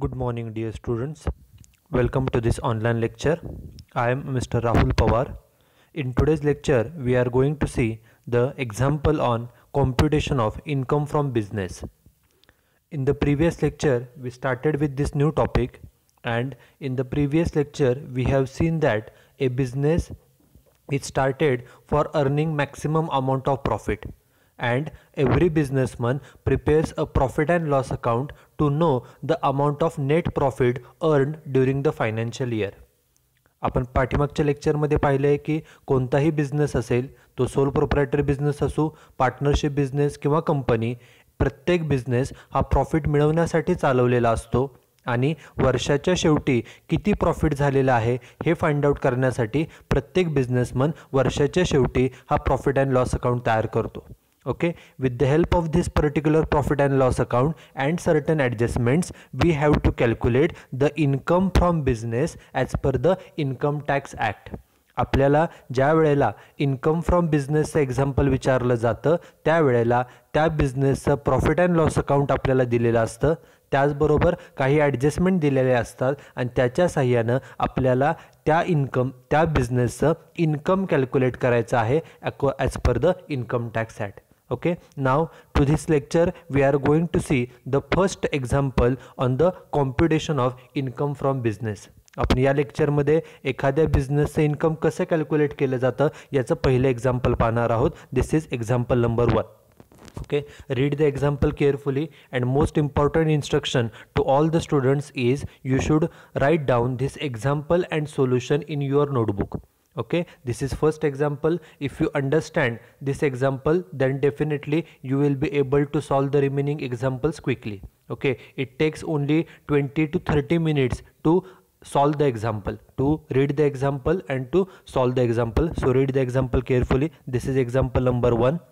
Good morning, dear students. Welcome to this online lecture. I am Mr. Rahul Pawar. In today's lecture, we are going to see the example on computation of income from business. In the previous lecture, we started with this new topic, and in the previous lecture, we have seen that a business is started for earning maximum amount of profit, and every businessman prepares a profit and loss account to know the amount of net profit earned during the financial year. आपण पाठीमागच्या लेक्चरमध्ये पाहिलं आहे की कोणताही business असेल, तो soul proprietary business असो, पार्टनरशिप बिझनेस किंवा कंपनी, प्रत्येक बिझनेस हा प्रॉफिट मिळवण्यासाठी चालवलेला असतो आणि वर्षाच्या शेवटी किती प्रॉफिट झालेला आहे हे फाइंड आउट करण्यासाठी प्रत्येक बिझनेसमन वर्षाच्या शेवटी हा प्रॉफिट अँड लॉस अकाउंट तयार करतो. Okay, with the help of this particular profit and loss account and certain adjustments, we have to calculate the income from business as per the Income Tax Act. आपल्याला ज्या वेळेला income from बिझनेसचं example विचारलं जातं त्यावेळेला त्या बिझनेसचं profit and loss account आपल्याला दिलेलं असतं, त्याचबरोबर काही ॲडजस्टमेंट दिलेले असतात आणि त्याच्या साह्यानं आपल्याला त्या बिझनेसचं इन्कम कॅल्क्युलेट करायचं आहे as per the income tax act. Okay, now to this lecture we are going to see the first example on the computation of income from business. आपण या लेक्चरमध्ये एखाद्या बिझनेसचं इन्कम कसं कॅल्क्युलेट केलं जातं याचं पहिलं एक्झाम्पल पाहणार आहोत. This is example number 1. Okay, read the example carefully, and most important instruction to all the students is you should write down this example and solution in your notebook. Okay, this is first example. If you understand this example, then definitely you will be able to solve the remaining examples quickly. Okay, it takes only 20 to 30 minutes to solve the example, to read the example and to solve the example. So read the example carefully. This is example number 1.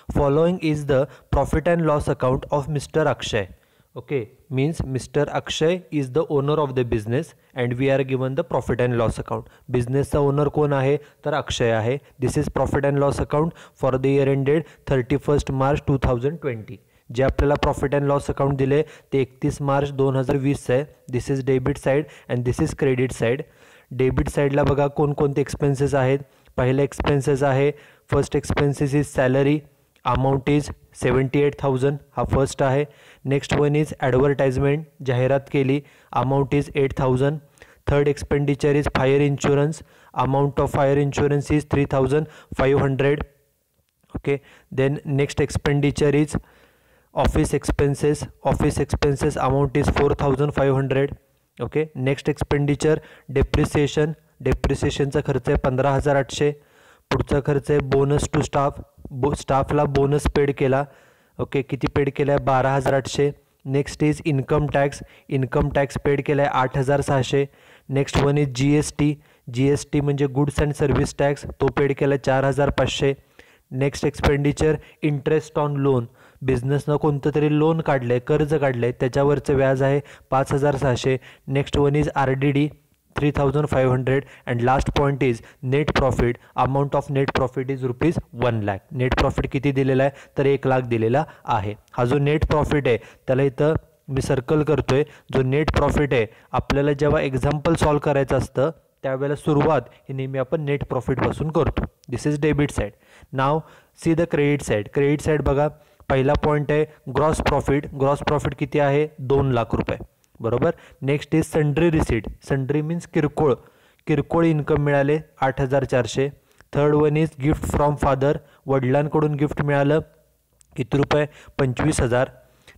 Following is the profit and loss account of Mr. Akshay. Okay, means Mr. Akshay is the owner of the business and we are given the profit and loss account. Business चा owner कोण आहे तर अक्षय आहे. This is profit and loss account for the year ended 31st March 2020. जे आपल्याला profit and loss account दिले ते 31 March 2020 आहे. This is debit side and this is credit side. Debit साईडला बघा कोणकोणते एक्सपेन्सेस आहेत. पहिले एक्सपेन्सेस आहे, first expenses is salary, amount is 78,000 हा फर्स्ट आहे. नेक्स्ट वन इज ॲडव्हर्टाइजमेंट, जाहिरात केली, amount is 8,000. Third expenditure is fire insurance, amount of fire insurance is 3,500. Okay, then next expenditure is office expenses amount is 4,500. Okay, next expenditure डेप्रिसिएशनचा खर्च आहे 15,800. पुढचा खर्च आहे बोनस टू स्टाफला बोनस पेड केला. ओके, किती पेड केला आहे 12,800. Next is income tax paid केला आहे 8,600. नेक्स्ट वन इज जीएसटी म्हणजे गुड्स अँड सर्व्हिस टॅक्स, तो पेड केला आहे 4,500. Next expenditure interest on loan, बिझनेसनं कोणतं तरी लोन काढलं आहे, कर्ज काढलं आहे, त्याच्यावरचं व्याज आहे 5,600. Next one is RDD 3,500 and last point is net profit. Amount of net profit is ₹1 lakh. Net profit किती दिलेला आहे तर 1 लाख दिलेला आहे. हा जो नेट प्रॉफिट आहे त्याला इथं मी सर्कल करतोय. जो नेट प्रॉफिट आहे आपल्याला जेव्हा एक्झाम्पल सॉल्व करायचं असतं त्यावेळेला सुरुवात ही नेहमी आपण नेट प्रॉफिटपासून करतो. This is debit side. Now see the credit side बघा, पहिला पॉईंट आहे ग्रॉस प्रॉफिट किती आहे 2 लाख रुपये, बरोबर. Next is sundry receipt, sundry means किरकोळ इन्कम मिळाले 8,400. Third one is gift from father, वडिलांकडून गिफ्ट मिळालं किती रुपये 25,000.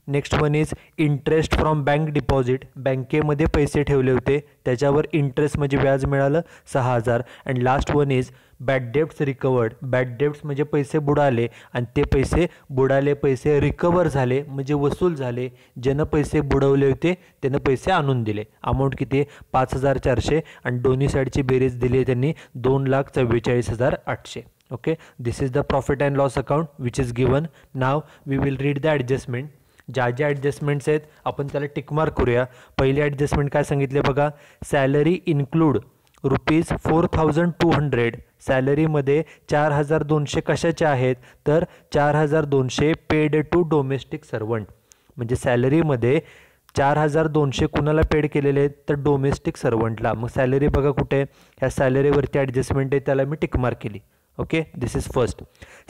Next one is interest from bank deposit, बँकेमध्ये पैसे ठेवले होते त्याच्यावर इंटरेस्ट म्हणजे व्याज मिळालं 6,000. And last one is bad debts recovered, bad debts म्हणजे पैसे बुडाले आणि ते पैसे रिकवर झाले म्हणजे वसूल झाले. ज्यानं पैसे बुडवले होते त्यानं पैसे आणून दिले. अमाऊंट किती 5,400 आणि दोन्ही साईडची बेरीज दिली त्यांनी 2,44,800. Okay, this is the profit and loss account which is given. Now we will read the adjustment. ज्या ॲडजस्टमेंट्स आहेत आपण त्याला टिकमार्क करूया. पहिली ॲडजस्टमेंट काय सांगितले बघा, सॅलरी इन्क्लूड ₹4,200. सॅलरीमध्ये 4,200 कशाचे आहेत तर 4,200 पेड टू डोमेस्टिक सर्वंट. म्हणजे सॅलरीमध्ये 4,200 कुणाला पेड केलेले आहेत तर डोमेस्टिक सर्वंटला. मग सॅलरी बघा कुठे आहे, ह्या सॅलरीवरती ॲडजस्टमेंट आहे, त्याला मी टिक मार्क केली. Okay, this is first.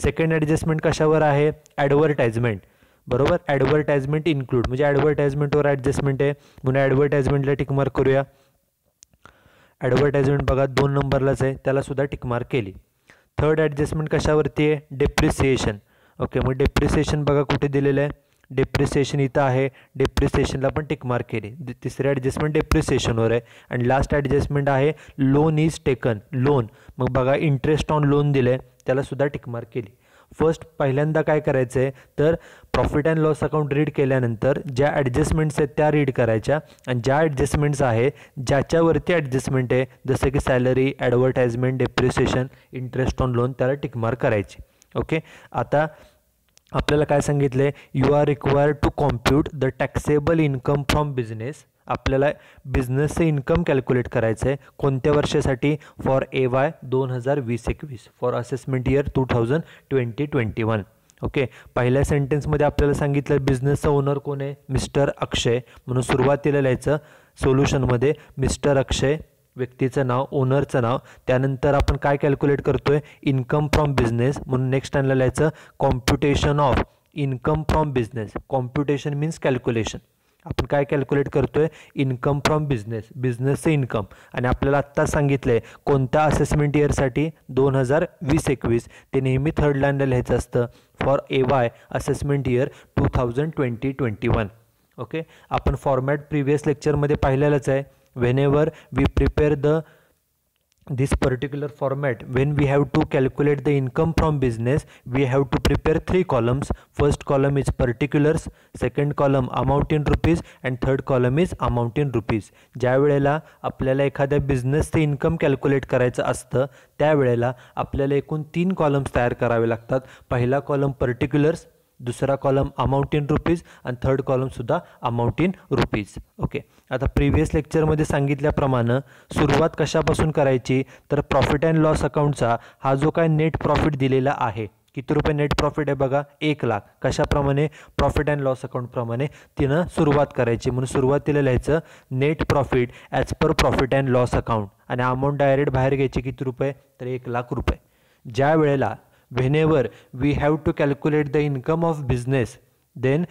Second adjustment कशावर आहे, ॲडव्हर्टाइजमेंट. बरोबर, ॲडव्हर्टाइजमेंट इन्क्लूड म्हणजे ॲडव्हर्टाइजमेंटवर ॲडजस्टमेंट आहे म्हणून ॲडव्हर्टाइजमेंटला टिक मार्क करूया. ॲडव्हर्टाइजमेंट बघा 2 नंबरलाच आहे, त्याला सुद्धा टिक मार्क केली. थर्ड ॲडजस्टमेंट कशावरती आहे, डेप्रिसिएशन. ओके, मग डेप्रिसिएशन बघा कुठे दिलेलं आहे, डेप्रिसिएशन इथं आहे, डेप्रिसिएशनला पण टिक मार्क केली. तिसरी ॲडजस्टमेंट डेप्रिसिएशनवर आहे. आणि लास्ट ॲडजस्टमेंट आहे लोन इज टेकन, लोन. मग बघा इंटरेस्ट ऑन लोन दिलं आहे, त्याला सुद्धा टिक मार्क केली. फर्स्ट पहिल्यांदा काय करायचं आहे तर profit and loss account read केल्यानंतर ज्या ॲडजस्टमेंट्स आहेत त्या रीड करायच्या आणि ज्या ॲडजस्टमेंट्स आहे ज्याच्यावरती ॲडजस्टमेंट आहे जसं की salary, advertisement, depreciation, interest on loan त्याला टिक मार्क करायची. ओके, आता आपल्याला काय सांगितलं आहे, you are required to compute the taxable income from business. आपल्याला बिझनेसचं इन्कम कॅल्क्युलेट करायचं आहे कोणत्या वर्षासाठी, for AY 2020-21, for assessment year 2020-21. Okay, पहिल्या सेंटेन्समध्ये आपल्याला सांगितलं बिझनेसचा ओनर कोण आहे, मिस्टर अक्षय, म्हणून सुरुवातीला लिहायचं सोल्युशनमध्ये मिस्टर अक्षय, व्यक्तीचं नाव, ओनरचं नाव. त्यानंतर आपण काय कॅल्क्युलेट करतोय, इन्कम फ्रॉम बिझनेस, म्हणून नेक्स्ट टाइमला लिहायचं computation of income from business. Computation means calculation. आपण काय कॅल्क्युलेट करतोय, इन्कम फ्रॉम बिझनेस, बिझनेसचं इन्कम. आणि आपल्याला आत्ता सांगितलं आहे कोणत्या असेसमेंट इयरसाठी, 2020-21. ते नेहमी थर्ड लाईनला लिहायचं असतं, for AY assessment year 2020-21. Okay, आपण फॉर्मॅट प्रिव्हियस लेक्चरमध्ये पाहिलेलंच आहे. whenever we prepare this particular format, when we have to calculate the income from business, we have to prepare 3 columns. First column is particulars, second column amount in rupees, and third column is amount in rupees. ज्या वेळेला आपल्याला एखाद्या बिझनेसचं income calculate करायचं असतं त्यावेळेला आपल्याला एकूण 3 columns तयार करावे लागतात. पहिला कॉलम पर्टिक्युलर्स, दुसरा कॉलम अमाऊंट इन रुपीज आणि थर्ड कॉलमसुद्धा अमाऊंट इन रुपीज. ओके, आता प्रिव्हियस लेक्चरमध्ये सांगितल्याप्रमाणे सुरुवात कशापासून करायची तर प्रॉफिट अँड लॉस अकाउंटचा हा जो काय नेट प्रॉफिट दिलेला आहे, किती रुपये नेट प्रॉफिट आहे बघा, 1,00,000. कशाप्रमाणे, प्रॉफिट अँड लॉस अकाउंटप्रमाणे तिनं सुरुवात करायची. म्हणून सुरुवातीला लिहायचं net profit as per profit and loss account आणि अमाऊंट डायरेक्ट बाहेर घ्यायची, किती रुपये तर 1,00,000 रुपये. ज्या वेळेला whenever we have to calculate the income of business, then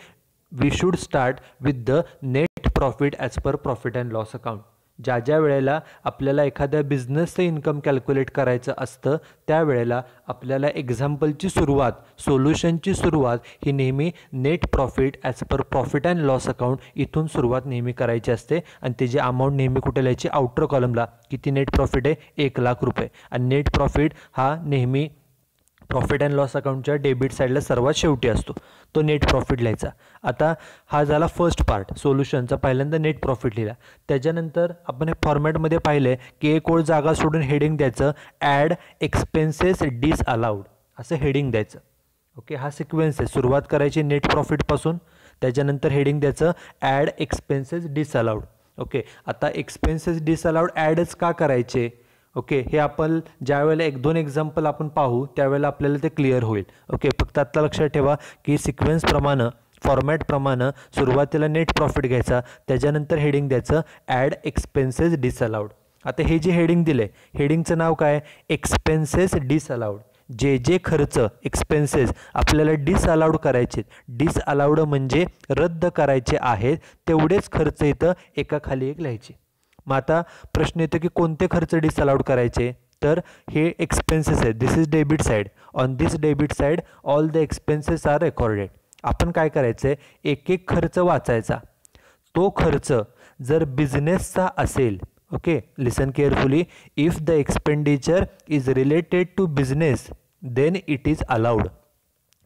we should start with the net profit as per profit and loss account. ज्या वेळेला आपल्याला एखाद्या बिझनेसचं इन्कम कॅल्क्युलेट करायचं असतं त्यावेळेला आपल्याला एक्झाम्पलची सुरुवात, सोल्युशनची सुरुवात ही नेहमी net profit as per profit and loss account इथून सुरुवात नेहमी करायची असते. आणि त्याची अमाऊंट नेहमी कुठे लिहायची, आउटर कॉलमला. किती नेट प्रॉफिट आहे, 1,00,000 रुपये. आणि नेट प्रॉफिट हा नेहमी प्रॉफिट अँड लॉस अकाउंटच्या डेबिट साईडला सर्वात शेवटी असतो, तो नेट प्रॉफिट लिहायचा. आता हा झाला फर्स्ट पार्ट सोल्युशनचा, पहिल्यांदा नेट प्रॉफिट लिहिला. त्याच्यानंतर आपण हे फॉर्मॅटमध्ये पाहिलं की एक ओळ जागा सोडून हेडिंग द्यायचं, ॲड एक्सपेन्सेस डिसअलाउड असं हेडिंग द्यायचं. ओके, हा सिक्वेन्स आहे, सुरुवात करायची नेट प्रॉफिटपासून, त्याच्यानंतर हेडिंग द्यायचं ॲड एक्सपेन्सेस डिसअलाउड. ओके, आता एक्सपेन्सेस डिसअलाउड ॲडच का करायचे, ओके, हे आपण ज्यावेळेला 1-2 एक्झाम्पल आपण पाहू त्यावेळेला आपल्याला ते क्लिअर होईल. ओके, फक्त आत्ता लक्षात ठेवा की सिक्वेन्सप्रमाणे, फॉर्मॅटप्रमाणे सुरुवातीला नेट प्रॉफिट घ्यायचा, त्याच्यानंतर हेडिंग द्यायचं ॲड एक्सपेन्सेस डिसअलाउड. आता हे जे हेडिंग दिलं आहे, हेडिंगचं नाव काय, एक्सपेन्सेस डिसअलाउड. जे खर्च, एक्सपेन्सेस आपल्याला डिसअलाउड करायचे, डिसअलाउड म्हणजे रद्द करायचे आहेत, तेवढेच खर्च इथं एकाखाली एक लिहायचे. मग आता प्रश्न येतो की कोणते खर्च डिसअलाउड करायचे, तर हे एक्सपेन्सेस आहेत. This is debit side. On this debit side all the expenses are recorded. आपण काय करायचं आहे, एक एक खर्च वाचायचा. तो खर्च जर बिझनेसचा असेल, okay, listen carefully, if the expenditure is related to business then it is allowed.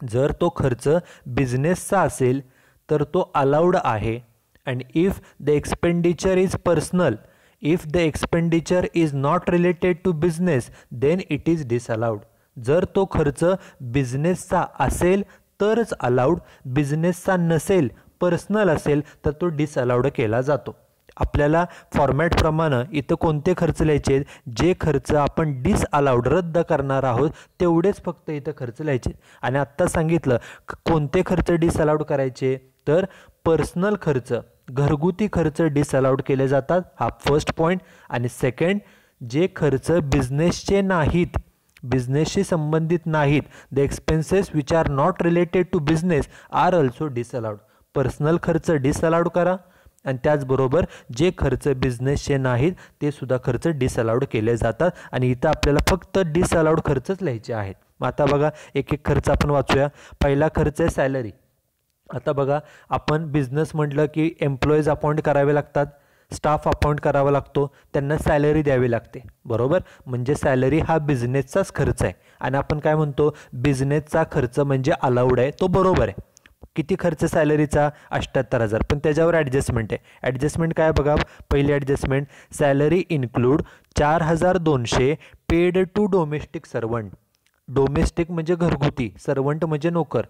जर तो खर्च बिझनेसचा असेल तर तो अलाउड आहे. And if the expenditure is personal, if the expenditure is not related to business, then it is disallowed. जर तो खर्च बिझनेसचा असेल तरच अलाउड, बिझनेसचा नसेल, पर्सनल असेल तर तो डिसअलाउड केला जातो. आपल्याला फॉर्मॅटप्रमाणे इथं कोणते खर्च लिहायचे, जे खर्च आपण डिसअलाउड रद्द करणार आहोत तेवढेच फक्त इथं खर्च लिहायचे. आणि आत्ता सांगितलं कोणते खर्च डिसअलाउड करायचे, तर पर्सनल खर्च घरगुती खर्च डिसअलाउड केले जातात, हा फर्स्ट पॉईंट. आणि सेकंड, जे खर्च बिझनेसचे नाहीत, बिझनेसशी संबंधित नाहीत, the expenses which are not related to business are also disallowed. Personal खर्च डिसअलाउड करा आणि त्याचबरोबर जे खर्च बिझनेसचे नाहीत ते सुद्धा खर्च डिसअलाउड केले जातात. आणि इथं आपल्याला फक्त डिसअलाउड खर्चच लिहायचे आहेत. मग आता बघा एक एक खर्च आपण वाचूया. पहिला खर्च आहे सॅलरी. आता बघा आपण बिझनेस म्हटलं की एम्प्लॉईज अपॉइंट करावे लागतात, स्टाफ अपॉइंट करावा लागतो, त्यांना सॅलरी द्यावी लागते, बरोबर. म्हणजे सॅलरी हा बिझनेसचाच खर्च आहे. आणि आपण काय म्हणतो, बिझनेसचा खर्च म्हणजे अलाउड आहे, तो बरोबर आहे. किती खर्च सॅलरीचा, 78,000. पण त्याच्यावर ॲडजस्टमेंट आहे. ॲडजस्टमेंट काय बघा, पहिली adjustment, salary include 4,200 paid to domestic servant. Domestic म्हणजे घरगुती, सर्वंट म्हणजे नोकर.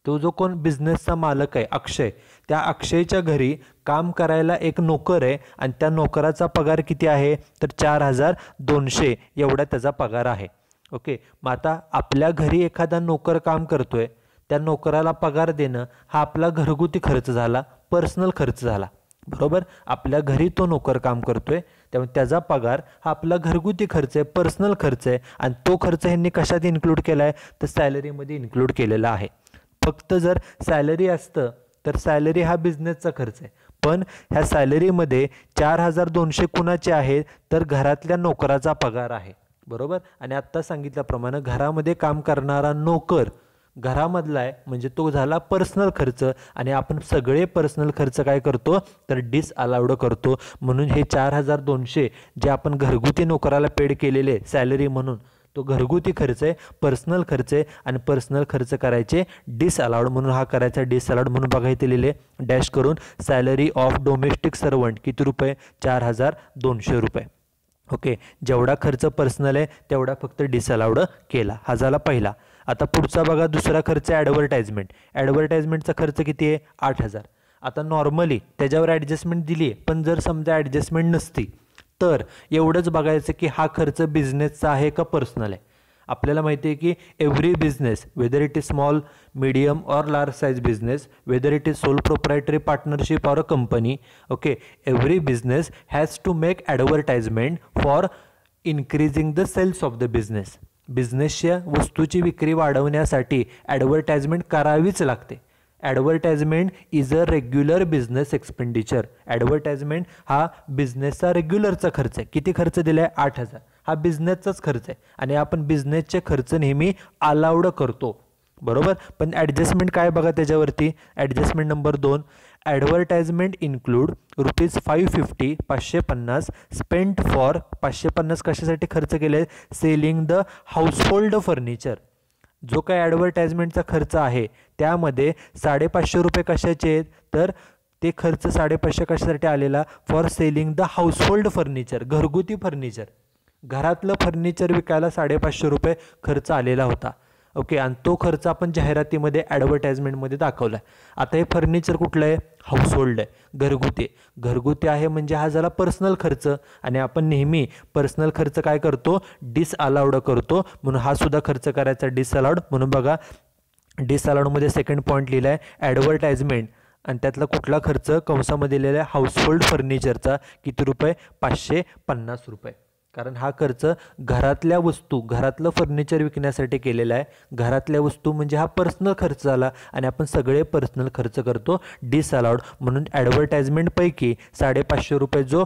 तो जो कोण बिझनेसचा मालक आहे अक्षय, त्या अक्षयच्या घरी काम करायला एक नोकर आहे आणि त्या नोकराचा पगार किती आहे, तर 4,200 एवढा त्याचा पगार आहे. ओके. मग आता आपल्या घरी एखादा नोकर काम करतोय, त्या नोकराला पगार देणं हा आपला घरगुती खर्च झाला, पर्सनल खर्च झाला, बरोबर. आपल्या घरी तो नोकर काम करतोय त्यामुळे त्याचा पगार हा आपला घरगुती खर्च आहे, पर्सनल खर्च आहे. आणि तो खर्च ह्यांनी कशात इन्क्लूड केला आहे, तर सॅलरीमध्ये इन्क्लूड केलेला आहे. फक्त जर सॅलरी असतं तर सॅलरी हा बिझनेसचा खर्च आहे, पण ह्या सॅलरीमध्ये 4,200 कुणाचे आहे, तर घरातल्या नोकराचा पगार आहे, बरोबर. आणि आत्ता सांगितल्याप्रमाणे घरामध्ये काम करणारा नोकर घरामधला आहे म्हणजे तो झाला पर्सनल खर्च. आणि आपण सगळे पर्सनल खर्च काय करतो, तर डिसअलाउड करतो. म्हणून हे 4,200 जे आपण घरगुती नोकराला पेड केलेले सॅलरी म्हणून, तो घरगुती खर्च आहे, पर्सनल खर्च आहे. आणि पर्सनल खर्च करायचे डिसअलाउड, म्हणून हा करायचा डिसअलाउड. म्हणून बघा इथे लिहिले डॅश करून, सॅलरी ऑफ डोमेस्टिक सर्वंट किती रुपये, 4,200 रुपये. ओके. जेवढा खर्च पर्सनल आहे तेवढा फक्त डिसअलाउड केला, हा झाला पहिला. आता पुढचा बघा दुसरा खर्च आहे ॲडव्हर्टाइजमेंट. ॲडव्हर्टाइजमेंटचा खर्च किती आहे, 8,000. आता नॉर्मली त्याच्यावर ॲडजस्टमेंट दिली आहे, पण जर समजा ॲडजस्टमेंट नसती तर एवढंच बघायचं की हा खर्च बिझनेसचा आहे का पर्सनल आहे. आपल्याला माहिती आहे की every business, whether it is small, medium और large size business, whether it is sole proprietary partnership और a company, okay, every business has to make advertisement for increasing the sales of the business. बिझनेसच्या वस्तूची विक्री वाढवण्यासाठी advertisement करावीच लागते. Advertisement is a regular business expenditure. Advertisement हा बिझनेसचा रेग्युलरचा खर्च आहे. किती खर्च दिला आहे, 8,000. हा बिझनेसचाच खर्च आहे आणि आपण बिझनेसचे खर्च नेहमी अलाउड करतो, बरोबर. पण ॲडजस्टमेंट काय बघा त्याच्यावरती, adjustment number 2, advertisement include ₹550 550 spent for 550 कशासाठी खर्च केले, सेलिंग द हाऊसहोल्ड फर्निचर. जो काही ॲडव्हर्टाइजमेंटचा खर्च आहे त्यामध्ये 550 रुपये कशाचे आहेत, तर ते खर्च 550 कशासाठी आलेला, for selling the household furniture, घरगुती फर्निचर. घरातलं फर्निचर विकायला 550 रुपये खर्च आलेला होता. ओके. आणि तो खर्च आपण जाहिरातीमध्ये ॲडव्हर्टाइजमेंटमध्ये दाखवला आहे. आता हे फर्निचर कुठलं आहे, हाऊसहोल्ड आहे, घरगुती. घरगुती आहे म्हणजे हा झाला पर्सनल खर्च आणि आपण नेहमी पर्सनल खर्च काय करतो, डिसअलाउड करतो. म्हणून हा सुद्धा खर्च करायचा डिसअलाउड. म्हणून बघा डिसअलाउडमध्ये सेकंड पॉईंट लिहिला आहे ॲडव्हर्टाइजमेंट आणि त्यातला कुठला खर्च कंसामध्ये लिहिला आहे, हाऊसहोल्ड फर्निचरचा. किती रुपये, 550 रुपये. कारण हा खर्च घरातल्या वस्तू, घरातलं फर्निचर विकण्यासाठी केलेला आहे. घरातल्या वस्तू म्हणजे हा पर्सनल खर्च झाला आणि आपण सगळे पर्सनल खर्च करतो डिसअलाउड. म्हणून ॲडव्हर्टाइजमेंटपैकी 550 रुपये जो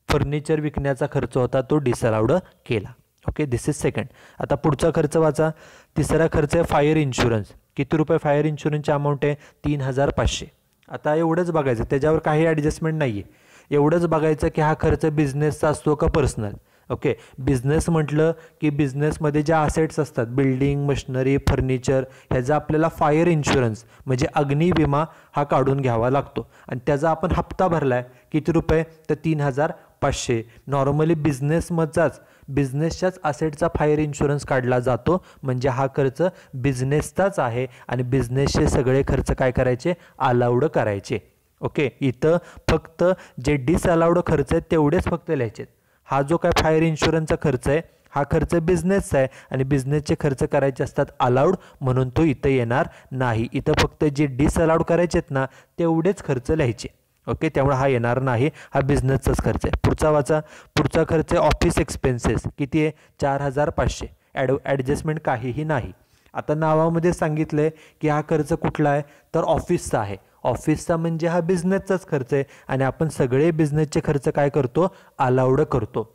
फर्निचर विकण्याचा खर्च होता तो डिसअलाउड केला. Okay, this is second. आता पुढचा खर्च वाचा. तिसरा खर्च आहे फायर इन्शुरन्स. किती रुपये फायर इन्शुरन्सची अमाऊंट आहे, 3,500. आता एवढंच बघायचं, त्याच्यावर काही ॲडजस्टमेंट नाही आहे. एवढंच बघायचं की हा खर्च बिझनेसचा असतो का पर्सनल. ओके. बिझनेस म्हटलं की बिझनेसमध्ये ज्या असेट्स असतात, बिल्डिंग, मशिनरी, फर्निचर, ह्याचा आपल्याला फायर इन्शुरन्स म्हणजे अग्निविमा हा काढून घ्यावा लागतो आणि त्याचा आपण हप्ता भरला आहे. किती रुपये, तर 3,500. नॉर्मली बिझनेसच्याच असेटचा फायर इन्शुरन्स काढला जातो. म्हणजे हा खर्च बिझनेसचाच आहे आणि बिझनेसचे सगळे खर्च काय करायचे, अलाउड करायचे. ओके. इथं फक्त जे डिसअलाउड खर्च आहेत तेवढेच फक्त लिहायचे. हा जो काय फायर इन्शुरन्सचा खर्च आहे हा खर्च बिझनेसचा आहे आणि बिझनेसचे खर्च करायचे असतात अलाउड, म्हणून तो इथं येणार नाही. इथं फक्त जे डिसअलाउड करायचे आहेत ना तेवढेच खर्च लिहायचे. ओके, त्यामुळे हा येणार नाही, हा बिझनेसचाच खर्च आहे. पुढचा वाचा. पुढचा खर्च आहे ऑफिस एक्सपेन्सेस. किती आहे? 4,500. ॲडजस्टमेंट काहीही नाही. आता नावामध्ये सांगितलं आहे की हा खर्च कुठला आहे, तर ऑफिसचा आहे. ऑफिसचा म्हणजे हा बिझनेसचाच खर्च आहे आणि आपण सगळे बिझनेसचे खर्च काय करतो? अलाउड करतो.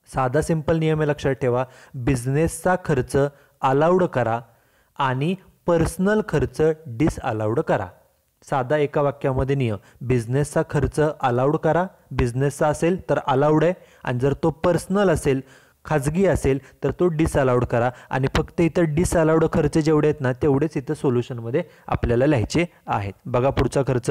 साधा सिंपल नियम आहे, लक्षात ठेवा. बिझनेसचा खर्च अलाउड करा आणि पर्सनल खर्च डिसअलाउड करा. साधा एका वाक्यामध्ये नियम. बिझनेसचा खर्च अलाउड करा, बिझनेसचा असेल तर अलाउड आहे, आणि जर तो पर्सनल असेल, खाजगी असेल, तर तो डिसअलाउड करा. आणि फक्त इथं डिसअलाउड खर्च जेवढे आहेत ना तेवढेच इथं सोल्युशनमध्ये आपल्याला लिहायचे आहेत. बघा पुढचा खर्च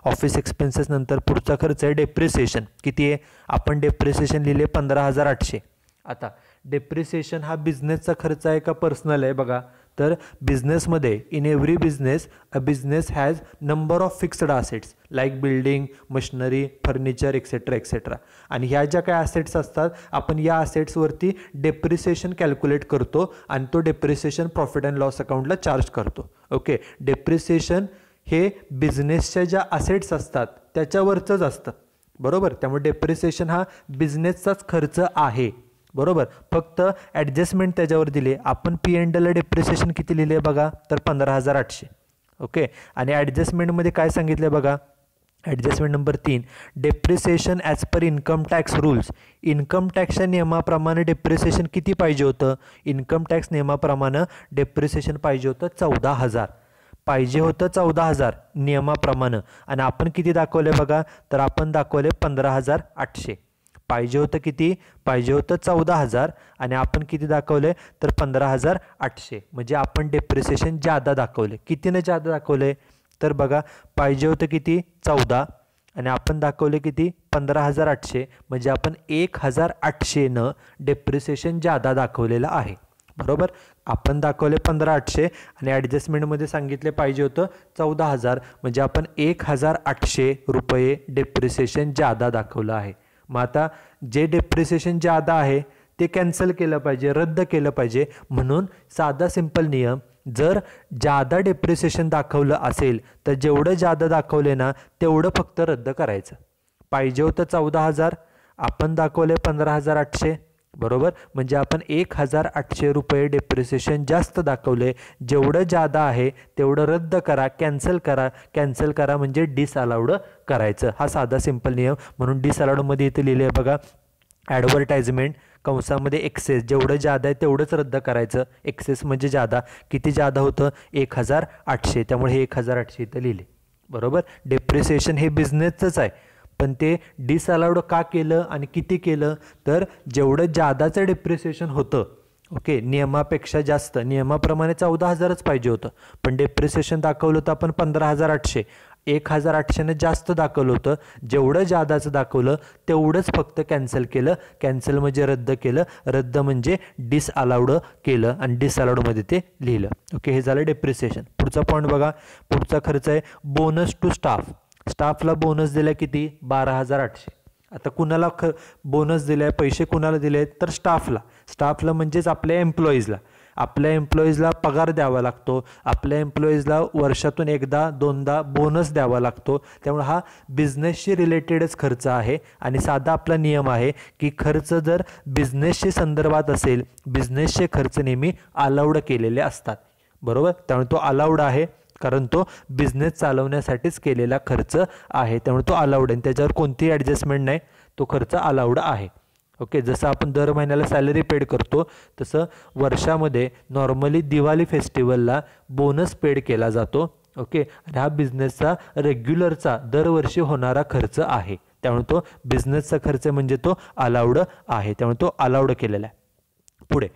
ऑफिस एक्सपेन्सेस नंतर पुढचा खर्च आहे डेप्रिसिएशन. किती आहे? आपण डेप्रिसिएशन लिहिले 15,800. आता डेप्रिसिएशन हा बिझनेसचा खर्च आहे का पर्सनल आहे? बघा, तर बिझनेसमध्ये in every business a business has number of fixed assets like building, machinery, furniture etcetera etcetera. आणि ह्या ज्या काही असेट्स असतात आपण या असेट्सवरती डेप्रिसिएशन कॅल्क्युलेट करतो आणि तो डेप्रिसिएशन प्रॉफिट अँड लॉस अकाउंटला चार्ज करतो. ओके, डेप्रिसिएशन हे बिझनेसच्या ज्या असेट्स असतात त्याच्यावरचंच असतं, बरोबर. त्यामुळे डेप्रिसिएशन हा बिझनेसचाच खर्च आहे, बरोबर. फक्त ॲडजस्टमेंट त्याच्यावर दिले. आपण P&Lला डेप्रिसिएशन किती लिहिले बघा, तर 15,800. ओके, आणि ॲडजस्टमेंटमध्ये काय सांगितलं बघा, adjustment number 3, depreciation as per income tax rules. Income टॅक्सच्या नियमाप्रमाणे डेप्रिसिएशन किती पाहिजे होतं? इन्कम टॅक्स नियमाप्रमाणे डेप्रिसिएशन पाहिजे होतं 14,000. पाहिजे होतं 14,000 नियमाप्रमाणे, आणि आपण किती दाखवले बघा, तर आपण दाखवले 15,800. पाहिजे होतं किती? पाहिजे होतं 14,000 आणि आपण किती दाखवले, तर 15,800. म्हणजे आपण डेप्रिसिएशन जादा दाखवले. कितीनं जादा दाखवले, तर बघा पाहिजे होतं किती? 14 आणि आपण दाखवले किती? 15,800. म्हणजे आपण 1,800नं डेप्रिसिएशन जादा दाखवलेलं आहे, बरोबर. आपण दाखवले 15,800 आणि ॲडजस्टमेंटमध्ये सांगितले पाहिजे होतं 14,000. म्हणजे आपण 1,800 रुपये डेप्रिसिएशन जादा दाखवलं आहे. मग आता जे डेप्रिसिएशन जादा आहे ते कॅन्सल केलं पाहिजे, रद्द केलं पाहिजे. म्हणून साधा सिंपल नियम, जर जादा डेप्रिसिएशन दाखवलं असेल तर जेवढं जादा दाखवले ना तेवढं फक्त रद्द करायचं. पाहिजे होतं 14,000, आपण दाखवले 15,800, बरोबर. म्हणजे आपण 1,800 रुपये डेप्रिसिएशन जास्त दाखवले. जेवढं जादा आहे तेवढं रद्द करा, कॅन्सल करा. कॅन्सल करा म्हणजे डिसअलाउड करायचं. हा साधा सिंपल नियम. म्हणून डिसअलाउडमध्ये इथे लिहिले आहे बघा, ॲडव्हर्टाइजमेंट कंसामध्ये एक्सेस, जेवढं जादा आहे तेवढंच रद्द करायचं. एक्सेस म्हणजे जादा. किती जादा होतं? 1,800. त्यामुळे हे 1,800 इथं लिहिले, बरोबर. डेप्रिसिएशन हे बिझनेसचंच आहे, पण ते डिसअलाउड का केलं आणि किती केलं, तर जेवढं जादाचं डेप्रिसिएशन होतं, ओके, नियमापेक्षा जास्त, नियमाप्रमाणे 14,000च पाहिजे होतं, पण डेप्रिसिएशन दाखवलं होतं आपण 15,800. 1,800नं जास्त दाखवलं होतं. जेवढं जादाचं दाखवलं तेवढंच फक्त कॅन्सल केलं. कॅन्सल म्हणजे रद्द केलं, रद्द म्हणजे डिसअलाउड केलं आणि डिसअलाउडमध्ये ते लिहिलं. ओके, हे झालं डेप्रिसिएशन. पुढचा पॉईंट बघा, पुढचा खर्च आहे बोनस टू स्टाफ. स्टाफला बोनस दिला किती? 12,800. आता कुणाला बोनस दिला आहे, पैसे कुणाला दिले आहेत, तर स्टाफला. स्टाफला म्हणजेच आपल्या एम्प्लॉईजला. आपल्या एम्प्लॉईजला पगार द्यावा लागतो. आपल्या एम्प्लॉईजला वर्षातून एकदा दोनदा बोनस द्यावा लागतो. त्यामुळे हा बिझनेसशी रिलेटेडच खर्च आहे. आणि साधा आपला नियम आहे की खर्च जर बिझनेसशी संदर्भात असेल, बिझनेसचे खर्च नेहमी अलाउड केलेले असतात, बरोबर. त्यामुळे तो अलाउड आहे, कारण तो बिझनेस चालवण्यासाठीच केलेला खर्च आहे. त्यामुळे तो अलाउड आहे, त्याच्यावर कोणतीही ॲडजस्टमेंट नाही, तो खर्च अलाउड आहे. ओके, जसं आपण दर महिन्याला सॅलरी पेड करतो तसं वर्षामध्ये नॉर्मली दिवाळी फेस्टिवलला बोनस पेड केला जातो. ओके, आणि हा बिझनेसचा रेग्युलरचा दरवर्षी होणारा खर्च आहे. त्यामुळे तो बिझनेसचा खर्च म्हणजे तो अलाउड आहे, त्यामुळे तो अलाउड केलेला आहे.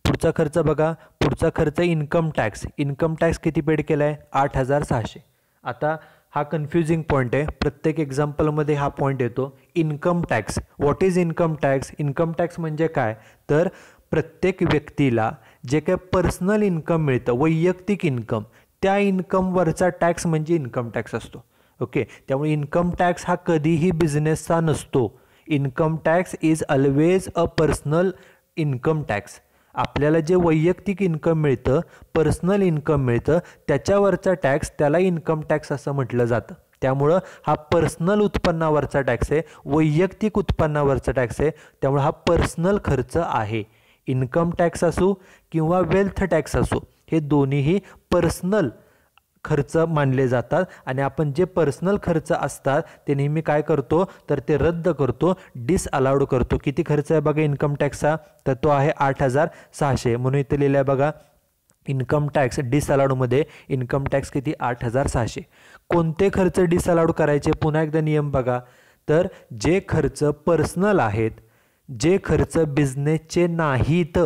पुढचा खर्च बघा, पुढचा खर्च इन्कम टॅक्स. इन्कम टॅक्स किती पेड केला आहे? 8,600. आता हा कन्फ्युजिंग पॉईंट आहे, प्रत्येक एक्झाम्पलमध्ये हा पॉईंट येतो. Income tax, what is income tax? Income tax म्हणजे काय, तर प्रत्येक व्यक्तीला जे काही पर्सनल इन्कम मिळतं, वैयक्तिक इन्कम, त्या इन्कमवरचा टॅक्स म्हणजे इन्कम टॅक्स असतो. ओके, त्यामुळे इन्कम टॅक्स हा कधीही बिझनेसचा नसतो. Income tax is always a personal income tax. आपल्याला जे वैयक्तिक इन्कम मिळतं, पर्सनल इन्कम मिळतं, त्याच्यावरचा टॅक्स त्याला इन्कम टॅक्स असं म्हटलं जातं. त्यामुळं हा पर्सनल उत्पन्नावरचा टॅक्स आहे, वैयक्तिक उत्पन्नावरचा टॅक्स आहे, त्यामुळे हा पर्सनल खर्च आहे. इन्कम टॅक्स असो किंवा वेल्थ टॅक्स असो, हे दोन्हीही पर्सनल खर्च मानले जातात आणि आपण जे पर्सनल खर्च असतात ते नेहमी काय करतो तर ते रद्द करतो, डिसअलाउड करतो. किती खर्च आहे बघा इन्कम टॅक्सचा, तर तो आहे 8,600. म्हणून इथे लिहिलं आहे बघा इन्कम टॅक्स डिसअलाउडमध्ये इन्कम टॅक्स किती 8,600. कोणते खर्च डिसअलाउड करायचे, पुन्हा एकदा नियम बघा, तर जे खर्च पर्सनल आहेत, जे खर्च बिझनेसचे नाहीत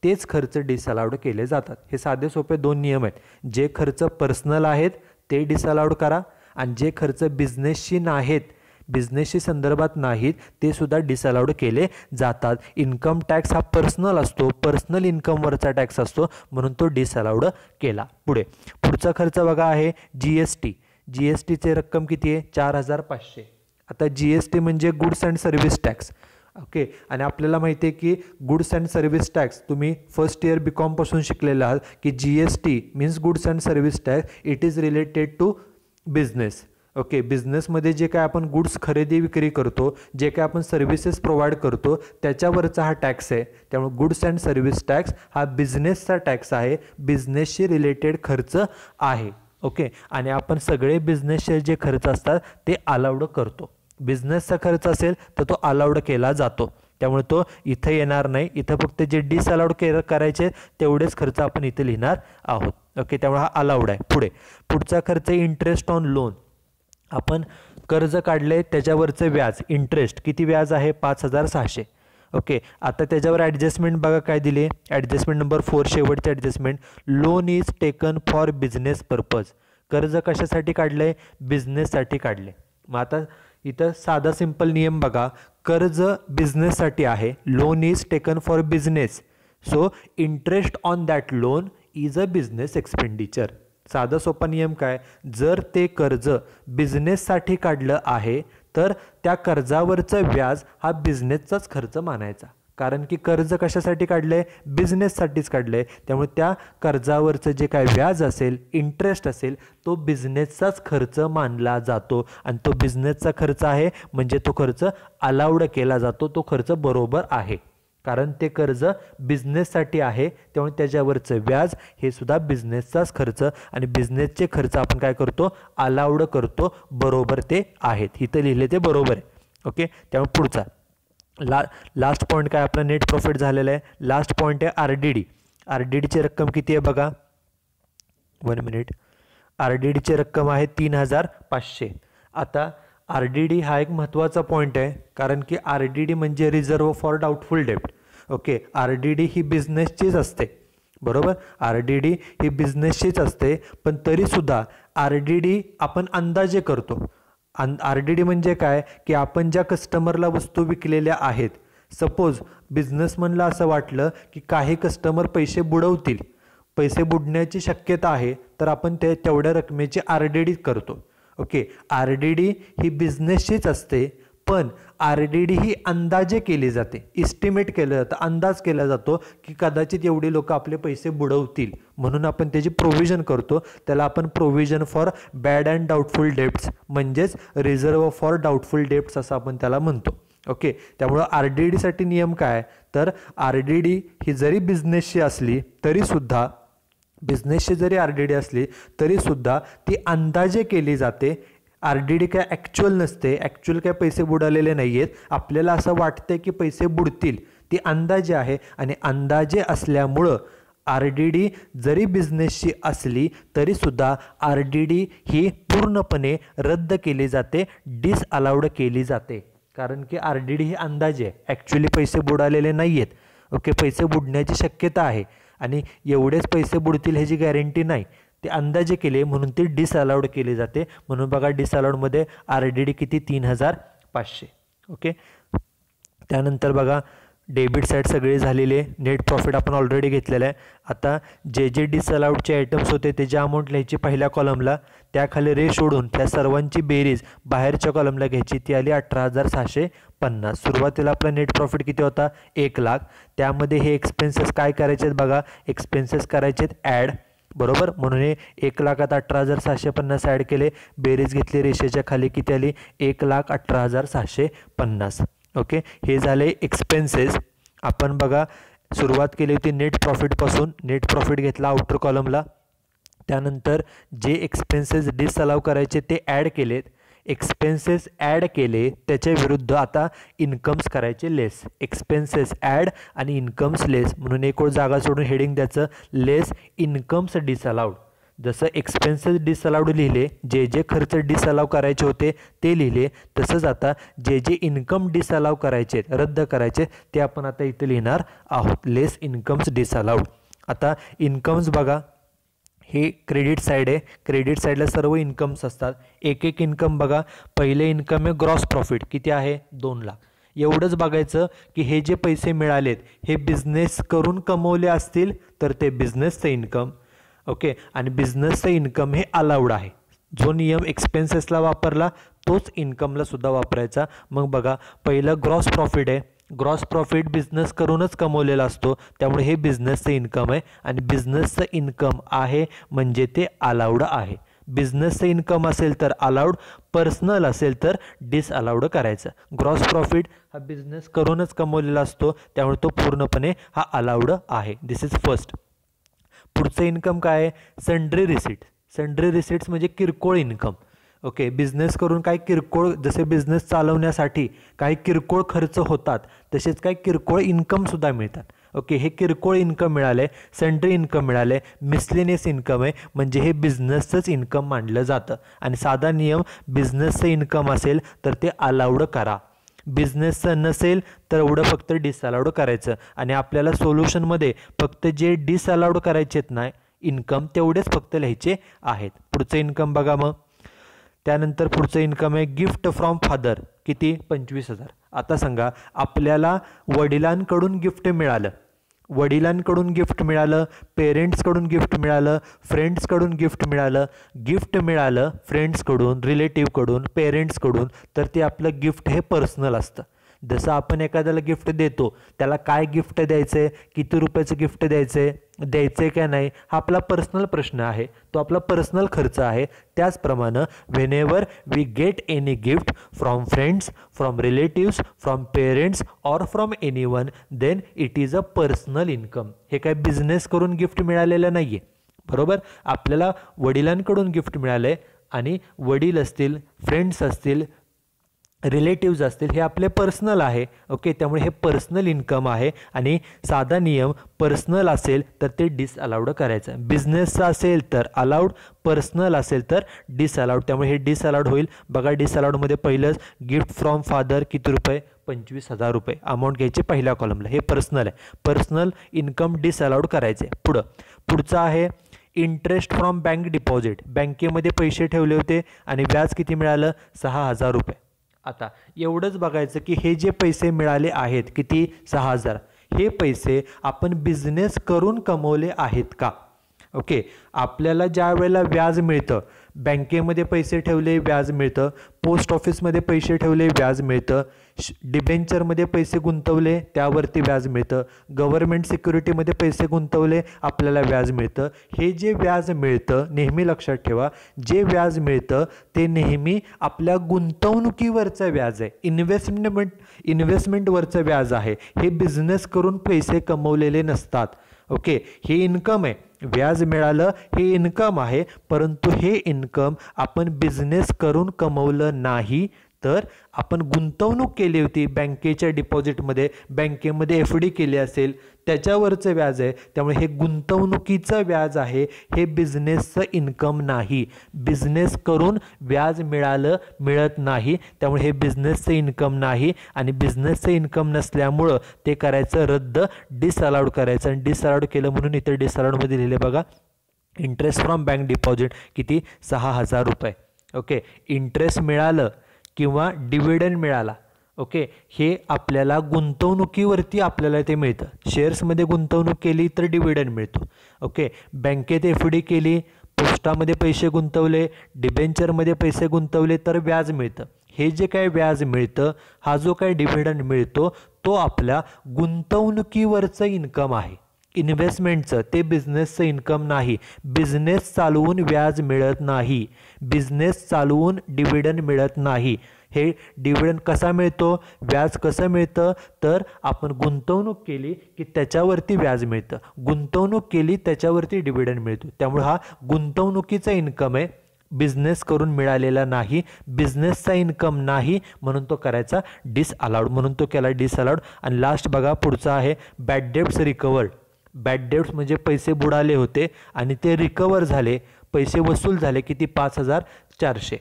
तेच खर्च डिसअलाउड केले जातात. हे साधे सोपे 2 नियम आहेत. जे खर्च पर्सनल आहेत ते डिसअलाउड करा आणि जे खर्च बिझनेसशी नाहीत, बिझनेसशी संदर्भात नाहीत ते सुद्धा डिसअलाउड केले जातात. इन्कम टॅक्स हा पर्सनल असतो, पर्सनल इन्कमवरचा टॅक्स असतो, म्हणून तो डिसअलाउड केला. पुढचा खर्च बघा आहे GST. GSTची रक्कम किती आहे 4,500. आता GST म्हणजे goods and service tax. Okay, आणि आपल्याला माहिती आहे की गुड्स अँड सर्व्हिस टॅक्स तुम्ही फर्स्ट इयर BCom पासून शिकलेला आहात की GST means goods and service tax, it is related to business. Okay, बिझनेसमध्ये जे काय आपण गुड्स खरेदी विक्री करतो, जे काय आपण सर्व्हिसेस प्रोव्हाइड करतो त्याच्यावरचा हा टॅक्स आहे. त्यामुळे गुड्स अँड सर्व्हिस टॅक्स हा बिझनेसचा टॅक्स आहे, बिझनेसशी रिलेटेड खर्च आहे. ओके, आणि आपण सगळे बिझनेसचे जे खर्च असतात ते अलाउड करतो. बिझनेसचा खर्च असेल तर तो अलाउड केला जातो, त्यामुळे तो इथे येणार नाही. इथं फक्त जे डिसअलाउड करायचे तेवढेच खर्च आपण इथे लिहिणार आहोत. ओके, त्यामुळे हा अलाउड आहे. पुढचा खर्च इंटरेस्ट ऑन लोन. आपण कर्ज काढले त्याच्यावरचं व्याज, इंटरेस्ट, किती व्याज आहे 5,600. ओके, आता त्याच्यावर ॲडजस्टमेंट बघा काय दिले, ॲडजस्टमेंट नंबर 4 शेवटचे adjustment, loan is taken for business purpose. कर्ज कशासाठी काढलंय, बिझनेससाठी काढले. मग आता इथं साधा सिंपल नियम बघा, कर्ज बिझनेससाठी आहे, loan is taken for business, so interest on that loan is a business expenditure. साधा सोपा नियम काय, जर ते कर्ज बिझनेससाठी काढलं आहे तर त्या कर्जावरचं व्याज हा बिझनेसचाच खर्च मानायचा. कारण की कर्ज कशासाठी काढलंय, बिझनेससाठीच काढलंय, त्यामुळे त्या कर्जावरचं जे काय व्याज असेल, इंटरेस्ट असेल, तो बिझनेसचाच खर्च मानला जातो आणि तो बिझनेसचा खर्च आहे म्हणजे तो खर्च अलाउड केला जातो, तो खर्च बरोबर आहे. कारण ते कर्ज बिझनेससाठी आहे त्यामुळे त्याच्यावरचं व्याज हे सुद्धा बिझनेसचाच खर्च आणि बिझनेसचे खर्च आपण काय करतो, अलाउड करतो, बरोबर ते आहेत. इथं लिहिले ते बरोबर आहे. ओके, त्यामुळे पुढचा लास्ट पॉईंट काय आपला नेट प्रॉफिट झालेला आहे. लास्ट पॉईंट आहे RDD. RDDची रक्कम किती आहे बघा, 1 मिनिट. RDDची रक्कम आहे 3,500. आता RDD हा एक महत्त्वाचा पॉईंट आहे कारण की RDD म्हणजे रिझर्व्ह फॉर डाऊटफुल डेब्ट. ओके, RDD ही बिझनेसचीच असते, बरोबर. RDD ही बिझनेसचीच असते, पण तरीसुद्धा RDD आपण अंदाजे करतो. RDD म्हणजे काय की आपण ज्या कस्टमरला वस्तू विकलेल्या आहेत, सपोज बिझनेसमनला असं वाटलं की काही कस्टमर पैसे बुडवतील, पैसे बुडण्याची शक्यता आहे, तर आपण तेवढ्या रकमेची RDD करतो. ओके, RDD ही बिझनेसचीच असते, पण RDD ही अंदाजे केली जाते, इस्टिमेट केलं जातं, अंदाज केला जातो की कदाचित एवढे लोक आपले पैसे बुडवतील, म्हणून आपण त्याची प्रोव्हिजन करतो. त्याला आपण provision for bad and doubtful debts म्हणजेच रिझर्व्ह फॉर डाऊटफुल डेब्ट्स असं आपण त्याला म्हणतो. ओके, त्यामुळं RDDसाठी नियम काय, तर RDD ही जरी बिझनेसची असली तरीसुद्धा, बिझनेसची जरी RDD असली तरीसुद्धा ती अंदाजे केली जाते. RDD काय ॲक्च्युअल नसते, ॲक्च्युअल काय पैसे बुडालेले नाही आहेत, आपल्याला असं वाटतं की पैसे बुडतील, ती अंदाजे आहे आणि अंदाजे असल्यामुळं RDD जरी बिझनेसची असली तरीसुद्धा RDD ही पूर्णपणे रद्द केली जाते, डिसअलाउड केली जाते. कारण की RDD ही अंदाजे आहे, ॲक्च्युअली पैसे बुडालेले नाही आहेत. ओके, पैसे बुडण्याची शक्यता आहे आणि एवढेच पैसे बुडतील ह्याची गॅरंटी नाही, ते अंदाजे केले म्हणून ते डिसअलाउड केले जाते. म्हणून बघा डिसअलाउडमध्ये RDD किती 3,500. ओके, त्यानंतर बघा डेबिट साईड सगळे झालेले, नेट प्रॉफिट आपण ऑलरेडी घेतलेलं आहे. आता जे जे डिसअलाउडचे आयटम्स होते त्याची अमाऊंट लिहायची पहिल्या कॉलमला, त्याखाली रे सोडून त्या सर्वांची बेरीज बाहेरच्या कॉलमला घ्यायची, ती आली 18,650. सुरुवातीला आपला नेट प्रॉफिट किती होता 1,00,000. त्यामध्ये हे एक्सपेन्सेस काय करायचे आहेत बघा, एक्सपेन्सेस करायचे आहेत ॲड, बरोबर. म्हणून हे 1,18,750 ॲड केले, बेरीज घेतली, रेषेच्या खाली किती आली 1,18,650. ओके, हे झाले एक्सपेन्सेस. आपण बघा सुरुवात केली होती नेट प्रॉफिटपासून. नेट प्रॉफिट घेतला आउटर कॉलमला, त्यानंतर जे एक्सपेन्सेस डिसअलाव करायचे ते ॲड केलेत, एक्सपेन्सेस ॲड केले, त्याच्या विरुद्ध आता इन्कम्स करायचे लेस. एक्सपेन्सेस ॲड आणि इन्कम्स लेस, म्हणून एक ओळ जागा सोडून हेडिंग द्यायचं लेस इन्कम्स डिसअलाउड. जसं एक्सपेन्सेस डिसअलाउड लिहिले, जे जे खर्च डिसअलाव करायचे होते ते लिहिले, तसंच आता जे जे इन्कम डिसअलाव करायचे रद्द करायचे ते आपण आता इथे लिहिणार आहोत, लेस इन्कम्स डिसअलाउड. आता इन्कम्स बघा, हे क्रेडिट साईड आहे, क्रेडिट साईडला सर्व इन्कम्स असतात. एक एक इन्कम बघा. पहिले इन्कम आहे ग्रॉस प्रॉफिट, किती आहे 2 लाख. एवढंच बघायचं की हे जे पैसे मिळालेत हे बिझनेस करून कमवले असतील तर ते बिझनेसचं इन्कम. ओके, आणि बिझनेसचं इन्कम हे अलाउड आहे. जो नियम एक्सपेन्सेसला वापरला तोच इन्कमला सुद्धा वापरायचा. मग बघा पहिलं ग्रॉस प्रॉफिट आहे, ग्रॉस प्रॉफिट बिझनेस करूनच कमवलेला असतो, त्यामुळे हे बिझनेसचं इन्कम आहे आणि बिझनेसचं इन्कम आहे म्हणजे ते अलाउड आहे. बिझनेसचं इन्कम असेल तर अलाउड, पर्सनल असेल तर डिसअलाउड करायचं. ग्रॉस प्रॉफिट हा बिझनेस करूनच कमवलेला असतो, त्यामुळे तो पूर्णपणे हा अलाउड आहे. This is first. पुढचं इन्कम काय आहे, सन्ड्री रिसीट. सन्ड्री रिसीट्स म्हणजे किरकोळ इन्कम. ओके, बिझनेस करून काही किरकोळ, जसे बिझनेस चालवण्यासाठी काही किरकोळ खर्च होतात तसेच काही किरकोळ इन्कमसुद्धा मिळतात. ओके, हे किरकोळ इन्कम मिळालं आहे, सन्ड्री इन्कम मिळालं आहे, मिसलेनियस इन्कम आहे, म्हणजे हे बिझनेसचंच इन्कम मानलं जातं. आणि साधा नियम, बिझनेसचं इन्कम असेल तर ते अलाउड करा, बिझनेसचं नसेल तर एवढं फक्त डिसअलाउड करायचं. आणि आपल्याला सोल्युशनमध्ये फक्त जे डिसअलाउड करायचेत ना इन्कम तेवढेच फक्त लिहायचे आहेत. पुढचं इन्कम बघा. मग त्यानंतर पुढचं इन्कम आहे गिफ्ट फ्रॉम फादर, किती 25,000. आता सांगा, आपल्याला वडिलांकडून गिफ्ट मिळालं, वडिलांकडून गिफ्ट मिळालं, पेरेंट्सकडून गिफ्ट मिळालं, फ्रेंड्सकडून गिफ्ट मिळालं, गिफ्ट मिळालं फ्रेंड्सकडून, रिलेटिव्हकडून, पेरेंट्सकडून, तर ते आपलं गिफ्ट हे पर्सनल असतं. जसं आपण एखाद्याला गिफ्ट देतो, त्याला काय गिफ्ट द्यायचं आहे, किती रुपयाचं गिफ्ट द्यायचं आहे का नाही, हा आपला पर्सनल प्रश्न आहे, तो आपला पर्सनल खर्च आहे. त्याचप्रमाणे whenever we get any gift from friends, from relatives, from parents or from anyone, then it is a personal income. हे काय बिझनेस करून गिफ्ट मिळालेलं नाही आहे, बरोबर. आपल्याला वडिलांकडून गिफ्ट मिळालं आहे आणि वडील असतील, फ्रेंड्स असतील, रिलेटिव्ज असतील, हे आपले पर्सनल आहे. ओके, त्यामुळे हे पर्सनल इन्कम आहे. आणि साधा नियम, पर्सनल असेल तर ते डिसअलाउड करायचं, बिझनेसचं असेल तर अलाउड, पर्सनल असेल तर डिसअलाउड. त्यामुळे हे डिसअलाउड होईल. बघा डिसअलाउडमध्ये पहिलंच गिफ्ट फ्रॉम फादर किती रुपये, 25,000 रुपये अमाऊंट घ्यायची पहिल्या कॉलमला, हे पर्सनल आहे. पर्सनल इन्कम डिसअलाउड करायचे. पुढचं आहे इंटरेस्ट फ्रॉम बँक डिपॉझिट. बँकेमध्ये पैसे ठेवले होते आणि व्याज किती मिळालं, 6,000 रुपये. आता एवढंच बघायचं की हे जे पैसे मिळाले आहेत, किती 6,000, हे पैसे आपण बिझनेस करून कमवले आहेत का. ओके, आपल्याला ज्या वेळेला व्याज मिळतं, बँकेमध्ये पैसे ठेवले व्याज मिळतं, पोस्ट ऑफिसमध्ये पैसे ठेवले व्याज मिळतं, डिबेंचरमध्ये पैसे गुंतवले त्यावरती व्याज मिळतं, गव्हर्नमेंट सिक्युरिटीमध्ये पैसे गुंतवले आपल्याला व्याज मिळतं. हे जे व्याज मिळतं नेहमी लक्षात ठेवा, जे व्याज मिळतं ते नेहमी आपल्या गुंतवणुकीवरचं व्याज आहे, इन्व्हेस्टमेंटवरचं व्याज आहे. हे बिझनेस करून पैसे कमवलेले नसतात. ओके, हे इन्कम आहे, व्याज मिळालं हे इन्कम आहे, परंतु हे इन्कम आपण बिझनेस करून कमवलं नाही, तर आपण गुंतवणूक केली होती बँकेच्या डिपॉझिटमध्ये, बँकेमध्ये FD केली असेल त्याच्यावरचं व्याज आहे. त्यामुळे हे गुंतवणुकीचं व्याज आहे, हे बिझनेसचं इन्कम नाही. बिझनेस करून व्याज मिळत नाही, त्यामुळे हे बिझनेसचं इन्कम नाही. आणि बिझनेसचं इन्कम नसल्यामुळं ते करायचं रद्द, डिसअलाउड करायचं. आणि डिसअलाउड केलं म्हणून इतर डिसअलाउडमध्ये लिहिले बघा, इंटरेस्ट फ्रॉम बँक डिपॉझिट किती 6,000 रुपये. ओके, इंटरेस्ट मिळालं किंवा डिव्हिडंड मिळाला, ओके, हे आपल्याला गुंतवणुकीवरती आपल्याला ते मिळतं. शेअर्समध्ये गुंतवणूक केली तर डिव्हिडंड मिळतो. ओके, बँकेत FD केली, पोस्टामध्ये पैसे गुंतवले, डिबेंचरमध्ये पैसे गुंतवले तर व्याज मिळतं. हे जे काय व्याज मिळतं, हा जो काय डिव्हिडंड मिळतो तो आपल्या गुंतवणुकीवरचं इन्कम आहे. इन्व्हेस्टमेंटचं ते बिझनेसचं इन्कम नाही. बिझनेस चालवून व्याज मिळत नाही, बिझनेस चालवून डिव्हिडंड मिळत नाही. हे डिव्हिडंड कसा मिळतो, व्याज कसं मिळतं, तर आपण गुंतवणूक केली की त्याच्यावरती व्याज मिळतं, गुंतवणूक केली त्याच्यावरती डिव्हिडंड मिळतो. त्यामुळे हा गुंतवणुकीचा इन्कम आहे, बिझनेस करून मिळालेला नाही, बिझनेसचा इन्कम नाही, म्हणून तो करायचा डिसअलाउड, म्हणून तो केला डिसअलाउड. आणि लास्ट बघा पुढचा आहे bad debts recovered. Bad debts म्हणजे पैसे बुडाले होते आणि ते रिकवर झाले, पैसे वसूल झाले, किती 5400.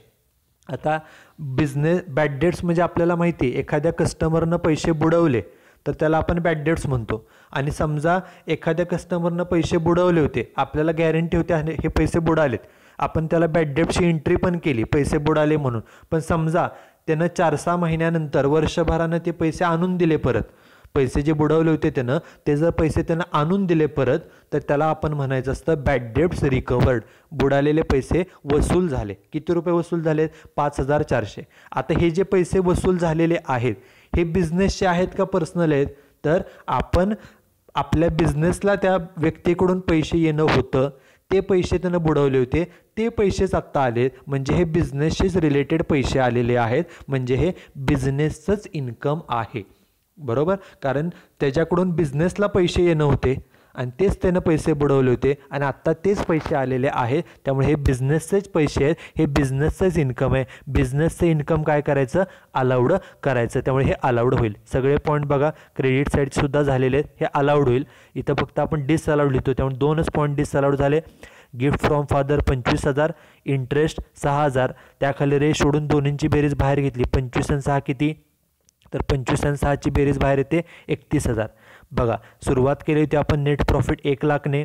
आता बिझनेस बॅड डेट्स म्हणजे आपल्याला माहिती आहे, एखाद्या कस्टमरनं पैसे बुडवले तर त्याला आपण बॅड डेट्स म्हणतो. आणि समजा एखाद्या कस्टमरनं पैसे बुडवले होते, आपल्याला गॅरंटी होते हे पैसे बुडालेत, आपण त्याला बॅड डेट्सची एंट्री पण केली पैसे बुडाले म्हणून. पण समजा त्यानं 4-6 महिन्यानंतर, वर्षभरानं ते पैसे आणून दिले परत, पैसे जे बुडवले होते त्यानं, ते जर पैसे त्यानं आणून दिले परत, तर त्याला आपण म्हणायचं असतं बॅड डेब्ट्स रिकवर्ड, बुडालेले पैसे वसूल झाले. किती रुपये वसूल झाले, 5400. आता हे जे पैसे वसूल झालेले आहेत हे बिझनेसचे आहेत का पर्सनल आहेत, तर आपण आपल्या बिझनेसला त्या व्यक्तीकडून पैसे येणं होतं, ते पैसे त्यानं बुडवले होते, ते पैसेच आत्ता आलेत, म्हणजे हे बिझनेसशीच रिलेटेड पैसे आलेले आहेत, म्हणजे हे बिझनेसचंच इन्कम आहे. बरोबर, कारण त्याच्याकडून बिझनेसला पैसे येणं होते आणि तेच त्यानं पैसे बुडवले होते आणि आत्ता तेच पैसे आलेले आहेत. त्यामुळे हे बिझनेसचेच पैसे आहेत, हे बिझनेसचंच इन्कम आहे. बिझनेसचं इन्कम काय करायचं, अलाउड करायचं. त्यामुळे हे अलाउड होईल. सगळे पॉईंट बघा क्रेडिट साईडसुद्धा झालेले आहेत, हे अलाउड होईल. इथं फक्त आपण डिसअलाउड लिहितो, त्यामुळे 2च पॉईंट डिसअलाउड झाले. गिफ्ट फ्रॉम फादर 25,000, इंटरेस्ट 6,000, त्याखाली रेश सोडून दोन्हींची बेरीज बाहेर घेतली, 25 आणि 6 किती, तर 25 आणि 6ची बेरीज बाहेर येते 31,000. बघा सुरुवात केली होती आपण नेट प्रॉफिट 1 लाखने,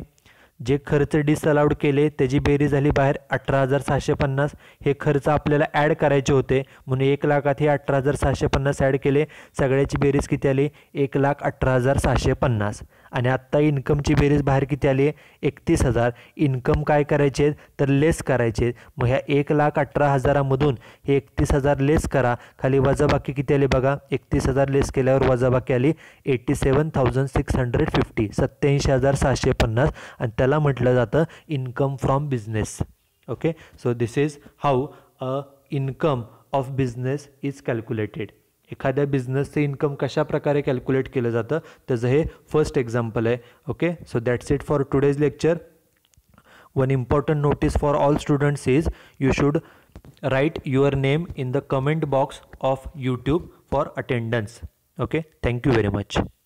जे खर्च डिसअलाउड केले त्याची बेरीज झाली बाहेर 18,650. हे खर्च आपल्याला ॲड करायचे होते म्हणून 1 लाखात हे 18,650 ॲड केले, सगळ्याची बेरीज किती आली, 1,18,650. आणि आत्ता इन्कमची बेरीज बाहेर किती आली, 31,000. इन्कम काय करायचे तर लेस करायचे. मग ह्या 1,18,000मधून हे 31,000 लेस करा, खाली वजाबाकी किती आली बघा, 31,000 लेस केल्यावर वजाबाकी आली 87,650, 87,650. आणि त्याला म्हटलं जातं income from business. Okay, so this is how a income of business is calculated. एखाद्या बिझनेसचं इन्कम कशा प्रकारे कॅल्क्युलेट केलं जातं त्याचं हे फर्स्ट एक्झाम्पल आहे. Okay, so that's it for today's lecture. One important notice for all students is you should write your name in the comment box of YouTube for attendance. Okay, thank you very much.